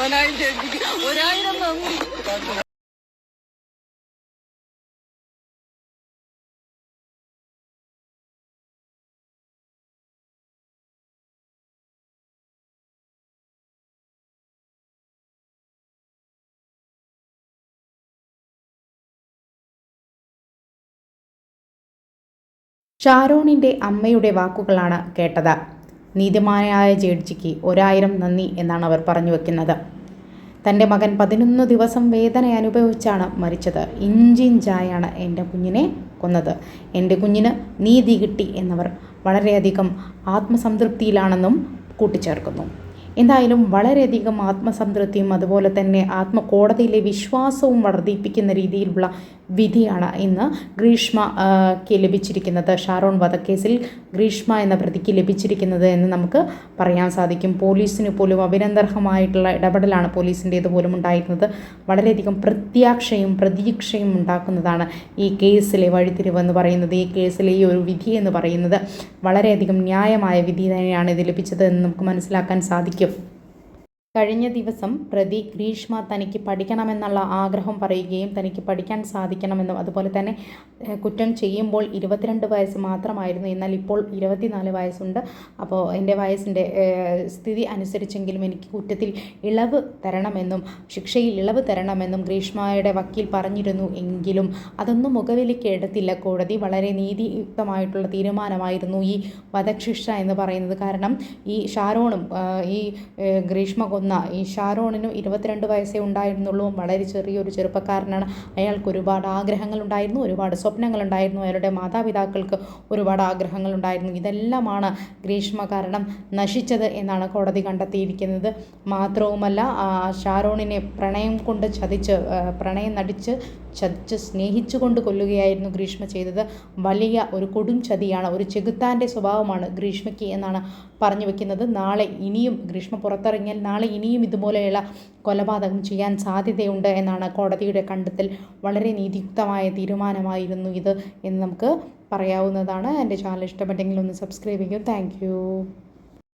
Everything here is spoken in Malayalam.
1000 നന്ദി. ഷാരോണിൻ്റെ അമ്മയുടെ വാക്കുകളാണ് കേട്ടത്. നീതിമാനായ ജഡ്ജിക്ക് 1000 നന്ദി എന്നാണ് അവർ പറഞ്ഞു വെക്കുന്നത്. തൻ്റെ മകൻ 11 ദിവസം വേദന അനുഭവിച്ചാണ് മരിച്ചത്. ഇഞ്ചിഞ്ചായാണ് എൻ്റെ കുഞ്ഞിനെ കൊന്നത്. എൻ്റെ കുഞ്ഞിന് നീതി കിട്ടി എന്നവർ വളരെയധികം ആത്മസംതൃപ്തിയിലാണെന്നും കൂട്ടിച്ചേർക്കുന്നു. എന്തായാലും വളരെയധികം ആത്മസംതൃപ്തിയും അതുപോലെ തന്നെ കോടതിയിലെ വിശ്വാസവും വർദ്ധിപ്പിക്കുന്ന രീതിയിലുള്ള വിധിയാണ് ഇന്ന് ഗ്രീഷ്മയ്ക്ക് ലഭിച്ചിരിക്കുന്നത്. ഷാരോൺ വധക്കേസിൽ ഗ്രീഷ്മ എന്ന പ്രതിക്ക് ലഭിച്ചിരിക്കുന്നത് എന്ന് നമുക്ക് പറയാൻ സാധിക്കും. പോലീസിന് പോലും അഭിനന്ദർഹമായിട്ടുള്ള ഇടപെടലാണ് പോലീസിൻ്റേത് പോലും ഉണ്ടായിരുന്നത്. വളരെയധികം പ്രതീക്ഷയും ഉണ്ടാക്കുന്നതാണ് ഈ കേസിലെ വഴിത്തിരിവെന്ന് പറയുന്നത്. ഈ കേസിലെ ഈ ഒരു വിധി എന്ന് പറയുന്നത് വളരെയധികം ന്യായമായ വിധി തന്നെയാണ് ഇത് ലഭിച്ചത് എന്ന് നമുക്ക് മനസ്സിലാക്കാൻ സാധിക്കും. കഴിഞ്ഞ ദിവസം പ്രതി ഗ്രീഷ്മ തനിക്ക് പഠിക്കണമെന്നുള്ള ആഗ്രഹം പറയുകയും തനിക്ക് പഠിക്കാൻ സാധിക്കണമെന്നും അതുപോലെ തന്നെ കുറ്റം ചെയ്യുമ്പോൾ 22 വയസ്സ് മാത്രമായിരുന്നു, എന്നാൽ ഇപ്പോൾ 24 വയസ്സുണ്ട്. അപ്പോൾ എൻ്റെ വയസ്സിൻ്റെ സ്ഥിതി അനുസരിച്ചെങ്കിലും എനിക്ക് കുറ്റത്തിൽ ഇളവ് തരണമെന്നും ശിക്ഷയിൽ ഇളവ് തരണമെന്നും ഗ്രീഷ്മയുടെ വക്കീൽ പറഞ്ഞിരുന്നു. എങ്കിലും അതൊന്നും മുഖവിലേക്ക് എടുത്തില്ല കോടതി. വളരെ നീതിയുക്തമായിട്ടുള്ള തീരുമാനമായിരുന്നു ഈ വധശിക്ഷ എന്ന് പറയുന്നത്. കാരണം ഈ ഷാരോണും ഈ ഗ്രീഷ്മ ഈ ഷാരോണിനും 22 വയസ്സേ ഉണ്ടായിരുന്നുള്ളൂ. വളരെ ചെറിയൊരു ചെറുപ്പക്കാരനാണ്. അയാൾക്ക് ഒരുപാട് ആഗ്രഹങ്ങളുണ്ടായിരുന്നു, ഒരുപാട് സ്വപ്നങ്ങളുണ്ടായിരുന്നു. അയാളുടെ മാതാപിതാക്കൾക്ക് ഒരുപാട് ആഗ്രഹങ്ങളുണ്ടായിരുന്നു. ഇതെല്ലാമാണ് ഗ്രീഷ്മ കാരണം നശിച്ചത് എന്നാണ് കോടതി കണ്ടെത്തിയിരിക്കുന്നത്. മാത്രവുമല്ല, ഷാരോണിനെ പ്രണയം നടിച്ച് സ്നേഹിച്ചുകൊണ്ട് കൊല്ലുകയായിരുന്നു ഗ്രീഷ്മ ചെയ്തത്. വലിയ ഒരു കൊടും ചതിയാണ്, ഒരു ചെകുത്താൻ്റെ സ്വഭാവമാണ് ഗ്രീഷ്മയ്ക്ക് എന്നാണ് പറഞ്ഞു വെക്കുന്നത്. നാളെ ഇനിയും ഗ്രീഷ്മ പുറത്തിറങ്ങിയാൽ നാളെ ഇനിയും ഇതുപോലെയുള്ള കൊലപാതകം ചെയ്യാൻ സാധ്യതയുണ്ട് എന്നാണ് കോടതിയുടെ കണ്ടെത്തൽ. വളരെ നീതിയുക്തമായ തീരുമാനമായിരുന്നു ഇത് എന്ന് നമുക്ക് പറയാവുന്നതാണ്. എൻ്റെ ചാനൽ ഇഷ്ടപ്പെട്ടെങ്കിൽ ഒന്ന് സബ്സ്ക്രൈബ് ചെയ്യൂ. താങ്ക്